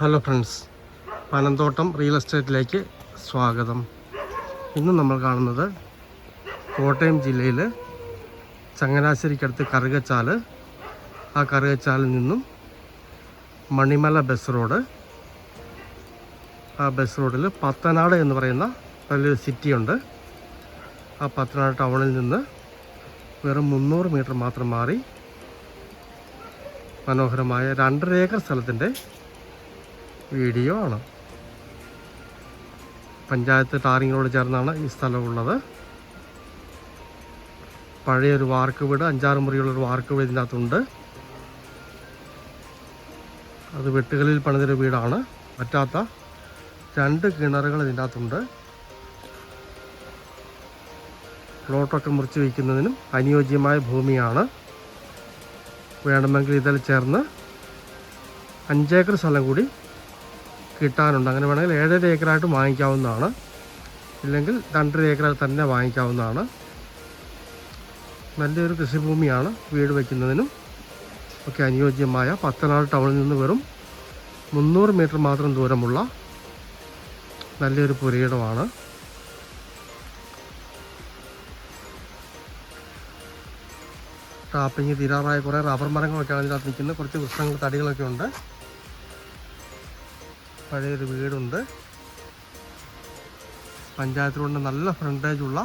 Hello friends, Panamthottam real എസ്റ്റേറ്റിലേക്ക് സ്വാഗതം. ഇന്ന് നമ്മൾ കാണുന്നത് കോട്ടയം ജില്ലയിൽ ചങ്ങനാശ്ശേരിക്കടുത്ത് കറുകച്ചാൽ. ആ കറുകച്ചാലിൽ നിന്നും മണിമല ബസ് റോഡ്, ആ ബസ് റോഡിൽ പത്തനാട് എന്ന് പറയുന്ന വലിയൊരു സിറ്റിയുണ്ട്. ആ പത്തനാട് ടൗണിൽ നിന്ന് വെറും 300 മീറ്റർ മാത്രം മാറി മനോഹരമായ 2.5 ഏക്കർ സ്ഥലത്തിൻ്റെ വീഡിയോ ആണ്. പഞ്ചായത്ത് ടാറിങ്ങിനോട് ചേർന്നാണ് ഈ സ്ഥലമുള്ളത്. പഴയൊരു വാർക്ക് വീട്, 5-6 മുറിയുള്ളൊരു വാർക്ക് വീട് ഇതിനകത്തുണ്ട്. അത് വെട്ടുകളിൽ പണിതൊരു വീടാണ്. പറ്റാത്ത 2 കിണറുകൾ ഇതിൻ്റെ അകത്തുണ്ട്. പ്ലോട്ടൊക്കെ മുറിച്ച് വയ്ക്കുന്നതിനും അനുയോജ്യമായ ഭൂമിയാണ്. വേണമെങ്കിൽ ഇതിൽ ചേർന്ന് 5 ഏക്കർ സ്ഥലം കൂടി കിട്ടാനുണ്ട്. അങ്ങനെ വേണമെങ്കിൽ 7.5 ഏക്കറായിട്ട് വാങ്ങിക്കാവുന്നതാണ്, ഇല്ലെങ്കിൽ 2.5 ഏക്കർ തന്നെ വാങ്ങിക്കാവുന്നതാണ്. നല്ലൊരു കൃഷിഭൂമിയാണ്. വീട് വയ്ക്കുന്നതിനും ഒക്കെ അനുയോജ്യമായ പത്തനാട് ടൗണിൽ നിന്ന് വെറും 300 മീറ്റർ മാത്രം ദൂരമുള്ള നല്ലൊരു പുരയിടമാണ്. ടാപ്പിങ് തീരാറായ കുറേ റബ്ബർ മരങ്ങളൊക്കെയാണ് ഇതിനകത്ത് നിൽക്കുന്നത്. കുറച്ച് വൃക്ഷങ്ങൾ, തടികളൊക്കെ ഉണ്ട്. പഴയൊരു വീടുണ്ട്. പഞ്ചായത്ത് റോഡിന് നല്ല ഫ്രണ്ടേജുള്ള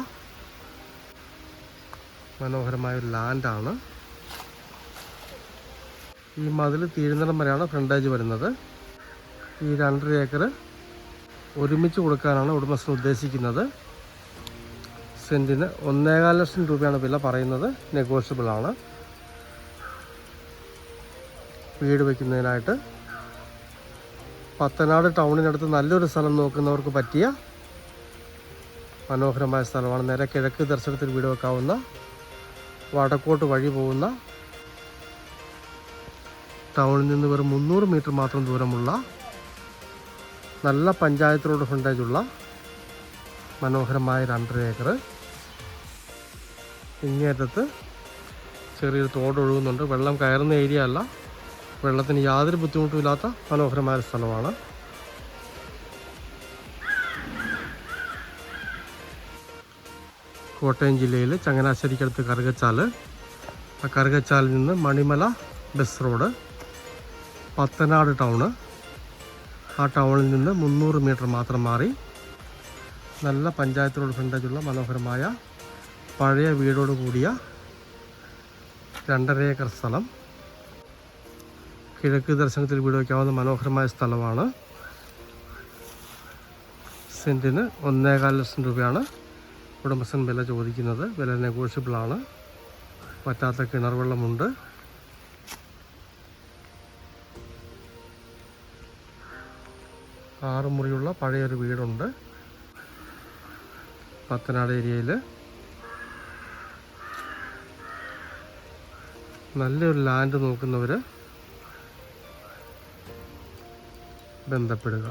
മനോഹരമായൊരു ലാൻഡാണ്. ഈ മതിൽ തീരുന്നിടം വരെയാണ് ഫ്രണ്ടേജ് വരുന്നത്. ഈ 2.5 ഏക്കർ ഒരുമിച്ച് കൊടുക്കാനാണ് ഉടമസ്ഥൻ ഉദ്ദേശിക്കുന്നത്. സെൻറ്റിന് 1.25 ലക്ഷം രൂപയാണ് വില പറയുന്നത്. നെഗോഷ്യബിളാണ്. വീട് വയ്ക്കുന്നതിനായിട്ട് പത്തനാട് ടൗണിനടുത്ത് നല്ലൊരു സ്ഥലം നോക്കുന്നവർക്ക് പറ്റിയ മനോഹരമായ സ്ഥലമാണ്. നേരെ കിഴക്ക് ദർശനത്തിൽ വീട് വെക്കാവുന്ന, വടക്കോട്ട് വഴി പോകുന്ന, ടൗണിൽ നിന്ന് വെറും 300 മീറ്റർ മാത്രം ദൂരമുള്ള നല്ല പഞ്ചായത്ത് റോഡ് ഫ്രണ്ടേജുള്ള മനോഹരമായ 2.5 ഏക്കർ. ഇങ്ങേറ്റത്ത് ചെറിയൊരു തോട് ഒഴുകുന്നുണ്ട്. വെള്ളം കയറുന്ന ഏരിയ അല്ല. വെള്ളത്തിന് യാതൊരു ബുദ്ധിമുട്ടുമില്ലാത്ത മനോഹരമായ സ്ഥലമാണ്. കോട്ടയം ജില്ലയിൽ ചങ്ങനാശ്ശേരിക്കടുത്ത് കറുകച്ചാൽ. ആ കറുകച്ചാലിൽ നിന്ന് Manimala bus road, Pathanad town. ആ ടൗണിൽ നിന്ന് 300 മീറ്റർ മാത്രം മാറി നല്ല പഞ്ചായത്ത് റോഡ് ഫ്രണ്ടേജുള്ള മനോഹരമായ പഴയ വീടോട് കൂടിയ 2.5 ഏക്കർ സ്ഥലം. കിഴക്ക് ദർശനത്തിൽ വീട് വയ്ക്കാവുന്ന മനോഹരമായ സ്ഥലമാണ്. സെൻറ്റിന് 1.25 ലക്ഷം രൂപയാണ് ഉടമസ്ഥൻ വില ചോദിക്കുന്നത്. വില നെഗോഷ്യബിളാണ്. പറ്റാത്ത കിണർ വെള്ളമുണ്ട്. ആറ് മുറിയുള്ള പഴയൊരു വീടുണ്ട് പത്തനാട് ഏരിയയിൽ. നല്ലൊരു ലാൻഡ് നോക്കുന്നവർ ബന്ധപ്പെടുക.